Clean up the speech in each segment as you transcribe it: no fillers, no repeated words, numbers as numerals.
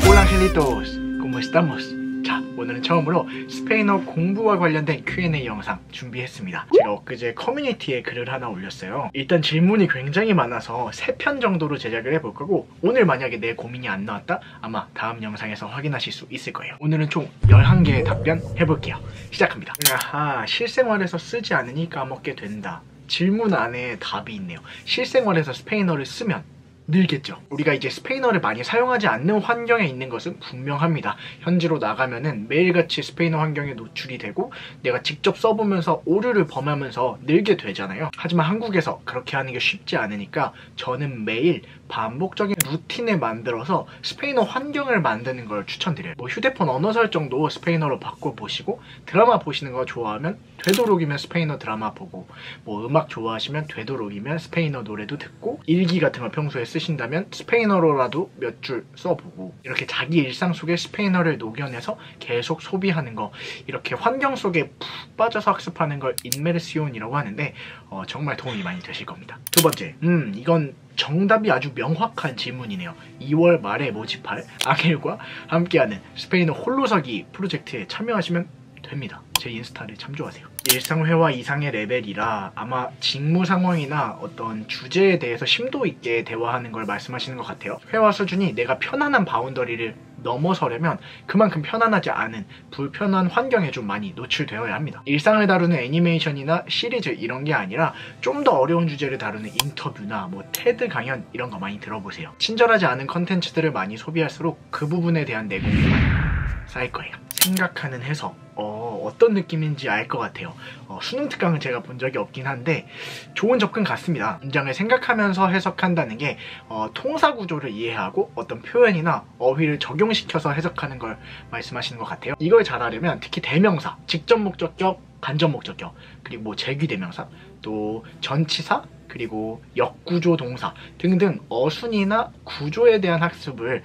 Hola angelitos, ¿cómo estamos? 자, 오늘은 처음으로 스페인어 공부와 관련된 Q&A 영상 준비했습니다. 제가 엊그제 커뮤니티에 글을 하나 올렸어요. 일단 질문이 굉장히 많아서 3편 정도로 제작을 해볼 거고, 오늘 만약에 내 고민이 안 나왔다? 아마 다음 영상에서 확인하실 수 있을 거예요. 오늘은 총 11개의 답변 해볼게요. 시작합니다. 아하, 실생활에서 쓰지 않으니 까먹게 된다. 질문 안에 답이 있네요. 실생활에서 스페인어를 쓰면 늘겠죠. 우리가 이제 스페인어를 많이 사용하지 않는 환경에 있는 것은 분명합니다. 현지로 나가면은 매일같이 스페인어 환경에 노출이 되고 내가 직접 써보면서 오류를 범하면서 늘게 되잖아요. 하지만 한국에서 그렇게 하는 게 쉽지 않으니까 저는 매일 반복적인 루틴을 만들어서 스페인어 환경을 만드는 걸 추천드려요. 뭐 휴대폰 언어 설정도 스페인어로 바꿔보시고, 드라마 보시는 거 좋아하면 되도록이면 스페인어 드라마 보고, 뭐 음악 좋아하시면 되도록이면 스페인어 노래도 듣고, 일기 같은 걸 평소에 쓰신다면 스페인어로라도 몇 줄 써보고, 이렇게 자기 일상 속에 스페인어를 녹여내서 계속 소비하는 거, 이렇게 환경 속에 푹 빠져서 학습하는 걸 인메르시온이라고 하는데 정말 도움이 많이 되실 겁니다. 두 번째, 이건 정답이 아주 명확한 질문이네요. 2월 말에 모집할 앙헬과 함께하는 스페인어 홀로서기 프로젝트에 참여하시면 됩니다. 제 인스타를 참조하세요. 일상회화 이상의 레벨이라 아마 직무 상황이나 어떤 주제에 대해서 심도 있게 대화하는 걸 말씀하시는 것 같아요. 회화 수준이 내가 편안한 바운더리를 넘어서려면 그만큼 편안하지 않은 불편한 환경에 좀 많이 노출되어야 합니다. 일상을 다루는 애니메이션이나 시리즈 이런 게 아니라 좀 더 어려운 주제를 다루는 인터뷰나 뭐 테드 강연 이런 거 많이 들어보세요. 친절하지 않은 컨텐츠들을 많이 소비할수록 그 부분에 대한 내공이 많이 쌓일 거예요. 생각하는 해석, 어떤 느낌인지 알 것 같아요. 수능 특강은 제가 본 적이 없긴 한데 좋은 접근 같습니다. 문장을 생각하면서 해석한다는 게 통사 구조를 이해하고 어떤 표현이나 어휘를 적용시켜서 해석하는 걸 말씀하시는 것 같아요. 이걸 잘하려면 특히 대명사, 직접 목적격, 간접 목적격, 그리고 뭐 재귀대명사, 또 전치사, 그리고 역구조 동사 등등 어순이나 구조에 대한 학습을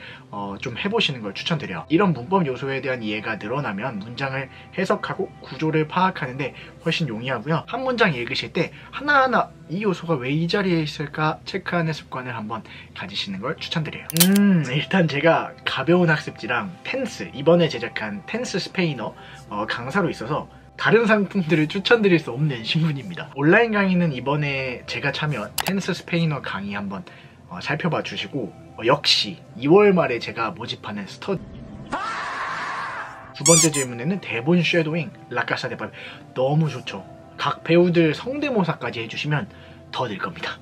좀 해보시는 걸 추천드려요. 이런 문법 요소에 대한 이해가 늘어나면 문장을 해석하고 구조를 파악하는데 훨씬 용이하고요. 한 문장 읽으실 때 하나하나 이 요소가 왜 이 자리에 있을까 체크하는 습관을 한번 가지시는 걸 추천드려요. 일단 제가 가벼운 학습지랑 텐스, 이번에 제작한 텐스 스페인어 강사로 있어서 다른 상품들을 추천드릴 수 없는 신분입니다. 온라인 강의는 이번에 제가 참여한 텐스 스페인어 강의 한번 살펴봐 주시고, 역시 2월 말에 제가 모집하는 스터디. 두 번째 질문에는 대본 쉐도잉, 라카사 데 파벨 너무 좋죠. 각 배우들 성대모사까지 해주시면 더 늘 겁니다.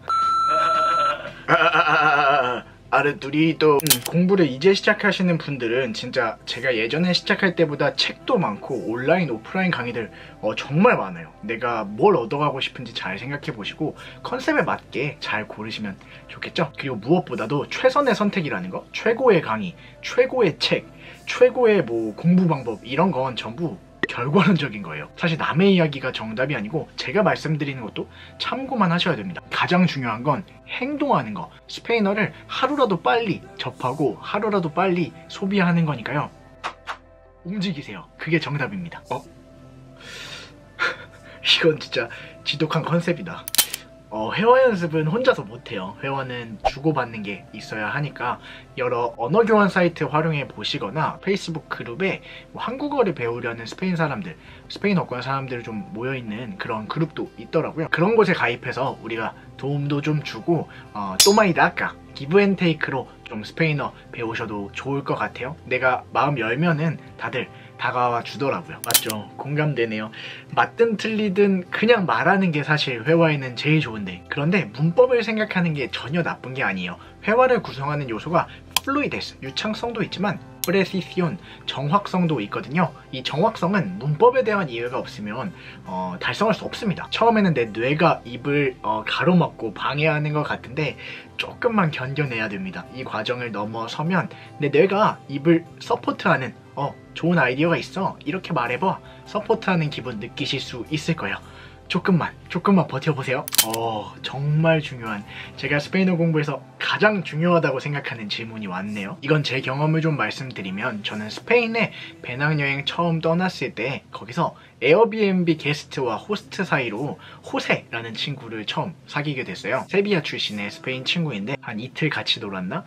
아르뚜리또. 공부를 이제 시작하시는 분들은 진짜 제가 예전에 시작할 때보다 책도 많고 온라인 오프라인 강의들 정말 많아요. 내가 뭘 얻어가고 싶은지 잘 생각해 보시고 컨셉에 맞게 잘 고르시면 좋겠죠. 그리고 무엇보다도 최선의 선택이라는 거, 최고의 강의, 최고의 책, 최고의 뭐 공부 방법, 이런 건 전부 결과론적인 거예요. 사실 남의 이야기가 정답이 아니고 제가 말씀드리는 것도 참고만 하셔야 됩니다. 가장 중요한 건 행동하는 거. 스페인어를 하루라도 빨리 접하고 하루라도 빨리 소비하는 거니까요. 움직이세요. 그게 정답입니다. 이건 진짜 지독한 컨셉이다. 회화 연습은 혼자서 못해요. 회화는 주고받는 게 있어야 하니까 여러 언어 교환 사이트 활용해 보시거나 페이스북 그룹에 뭐 한국어를 배우려는 스페인 사람들, 스페인어권 사람들 좀 모여있는 그런 그룹도 있더라고요. 그런 곳에 가입해서 우리가 도움도 좀 주고 또마이다까 기브앤테이크로 좀 스페인어 배우셔도 좋을 것 같아요. 내가 마음 열면은 다들 다가와 주더라고요. 맞죠? 공감되네요. 맞든 틀리든 그냥 말하는 게 사실 회화에는 제일 좋은데, 그런데 문법을 생각하는 게 전혀 나쁜 게 아니에요. 회화를 구성하는 요소가 플루이데스, 유창성도 있지만 프레시시온, 정확성도 있거든요. 이 정확성은 문법에 대한 이해가 없으면 달성할 수 없습니다. 처음에는 내 뇌가 입을 가로막고 방해하는 것 같은데 조금만 견뎌내야 됩니다. 이 과정을 넘어서면 내 뇌가 입을 서포트하는 좋은 아이디어가 있어, 이렇게 말해봐, 서포트하는 기분 느끼실 수 있을 거예요. 조금만 버텨보세요. 정말 중요한, 제가 스페인어 공부에서 가장 중요하다고 생각하는 질문이 왔네요. 이건 제 경험을 좀 말씀드리면, 저는 스페인에 배낭여행 처음 떠났을 때 거기서 에어비앤비 게스트와 호스트 사이로 호세라는 친구를 처음 사귀게 됐어요. 세비야 출신의 스페인 친구인데 한 이틀 같이 놀았나?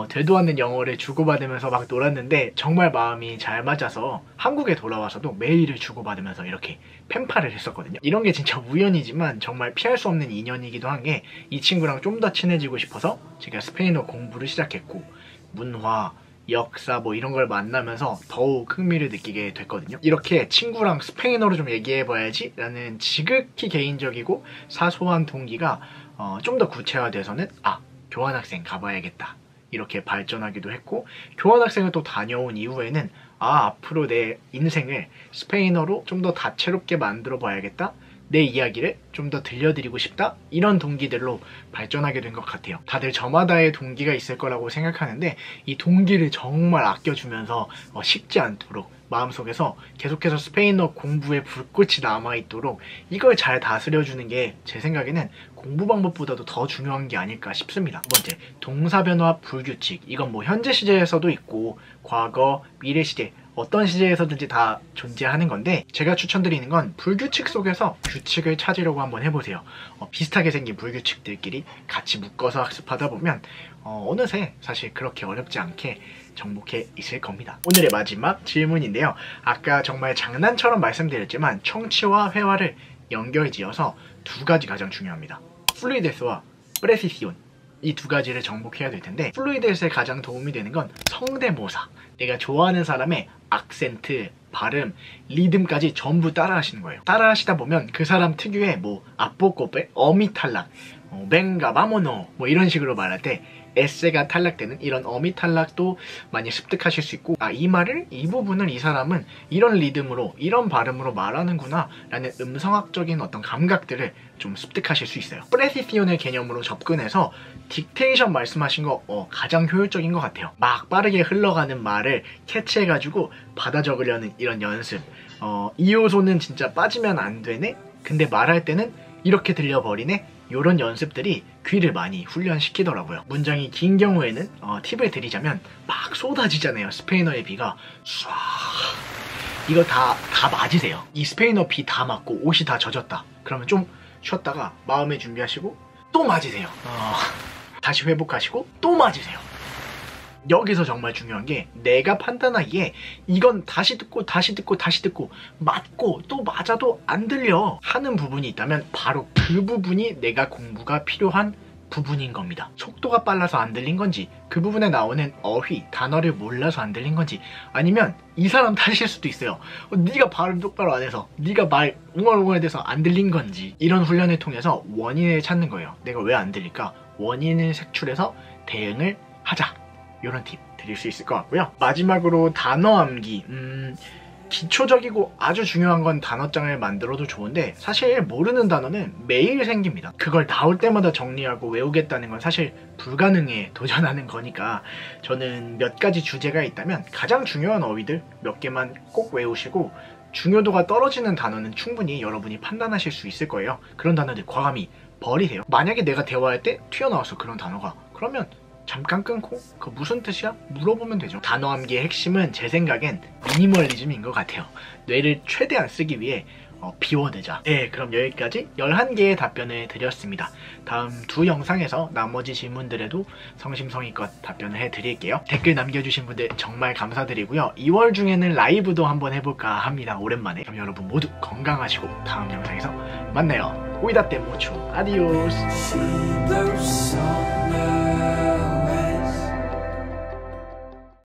되도 않는 영어를 주고받으면서 막 놀았는데 정말 마음이 잘 맞아서 한국에 돌아와서도 메일을 주고받으면서 이렇게 펜팔을 했었거든요. 이런 게 진짜 우연이지만 정말 피할 수 없는 인연이기도 한 게, 이 친구랑 좀 더 친해지고 싶어서 제가 스페인어 공부를 시작했고, 문화, 역사 뭐 이런 걸 만나면서 더욱 흥미를 느끼게 됐거든요. 이렇게 친구랑 스페인어로 좀 얘기해봐야지 라는 지극히 개인적이고 사소한 동기가 좀 더 구체화돼서는 교환학생 가봐야겠다 이렇게 발전하기도 했고, 교환학생을 또 다녀온 이후에는 앞으로 내 인생을 스페인어로 좀 더 다채롭게 만들어 봐야겠다, 내 이야기를 좀 더 들려드리고 싶다, 이런 동기들로 발전하게 된 것 같아요. 다들 저마다의 동기가 있을 거라고 생각하는데, 이 동기를 정말 아껴주면서 식지 않도록 마음속에서 계속해서 스페인어 공부에 불꽃이 남아있도록 이걸 잘 다스려주는 게 제 생각에는 공부 방법보다도 더 중요한 게 아닐까 싶습니다. 두 번째, 동사변화 불규칙. 이건 뭐 현재 시제에서도 있고 과거, 미래 시제, 어떤 시제에서든지 다 존재하는 건데, 제가 추천드리는 건 불규칙 속에서 규칙을 찾으려고 한번 해보세요. 비슷하게 생긴 불규칙들끼리 같이 묶어서 학습하다 보면 어느새 사실 그렇게 어렵지 않게 정복해 있을 겁니다. 오늘의 마지막 질문인데요. 아까 정말 장난처럼 말씀드렸지만 청취와 회화를 연결지어서 두 가지 가장 중요합니다. 플루이데스와 프레시시온, 이 두 가지를 정복해야 될 텐데, 플루이데스에 가장 도움이 되는 건 성대모사. 내가 좋아하는 사람의 악센트, 발음, 리듬까지 전부 따라 하시는 거예요. 따라 하시다 보면 그 사람 특유의 뭐 아뽀꼬베, 어미 탈락, 뱅가 마모노 뭐 이런 식으로 말할 때 에세가 탈락되는 이런 어미 탈락도 많이 습득하실 수 있고, 이 말을, 이 부분을 이 사람은 이런 리듬으로, 이런 발음으로 말하는구나 라는 음성학적인 어떤 감각들을 좀 습득하실 수 있어요. 프레시시온의 개념으로 접근해서 딕테이션 말씀하신 거 가장 효율적인 것 같아요. 막 빠르게 흘러가는 말을 캐치해가지고 받아 적으려는 이런 연습. 이 요소는 진짜 빠지면 안 되네? 근데 말할 때는 이렇게 들려버리네? 이런 연습들이 귀를 많이 훈련시키더라고요. 문장이 긴 경우에는 팁을 드리자면 막 쏟아지잖아요. 스페인어의 비가 쏴. 이거 다 맞으세요. 이 스페인어 비 다 맞고 옷이 다 젖었다. 그러면 좀 쉬었다가 마음의 준비하시고 또 맞으세요. 다시 회복하시고 또 맞으세요. 여기서 정말 중요한 게, 내가 판단하기에 이건 다시 듣고 맞고 또 맞아도 안 들려 하는 부분이 있다면 바로 그 부분이 내가 공부가 필요한 부분인 겁니다. 속도가 빨라서 안 들린 건지, 그 부분에 나오는 어휘, 단어를 몰라서 안 들린 건지, 아니면 이 사람 탓일 수도 있어요. 네가 발음 똑바로 안 해서, 네가 말 웅얼웅얼해서 안 들린 건지. 이런 훈련을 통해서 원인을 찾는 거예요. 내가 왜 안 들릴까? 원인을 색출해서 대응을 하자. 이런 팁 드릴 수 있을 것 같고요. 마지막으로 단어 암기. 기초적이고 아주 중요한 건 단어장을 만들어도 좋은데, 사실 모르는 단어는 매일 생깁니다. 그걸 나올 때마다 정리하고 외우겠다는 건 사실 불가능에 도전하는 거니까, 저는 몇 가지 주제가 있다면 가장 중요한 어휘들 몇 개만 꼭 외우시고, 중요도가 떨어지는 단어는 충분히 여러분이 판단하실 수 있을 거예요. 그런 단어들 과감히 버리세요. 만약에 내가 대화할 때 튀어나왔어 그런 단어가, 그러면 잠깐 끊고 그 무슨 뜻이야? 물어보면 되죠. 단어 암기의 핵심은 제 생각엔 미니멀리즘인 것 같아요. 뇌를 최대한 쓰기 위해 비워내자. 네, 그럼 여기까지 11개의 답변을 드렸습니다. 다음 두 영상에서 나머지 질문들에도 성심성의껏 답변을 해드릴게요. 댓글 남겨주신 분들 정말 감사드리고요. 2월 중에는 라이브도 한번 해볼까 합니다. 오랜만에. 그럼 여러분 모두 건강하시고 다음 영상에서 만나요. Cuídate mucho. Adiós.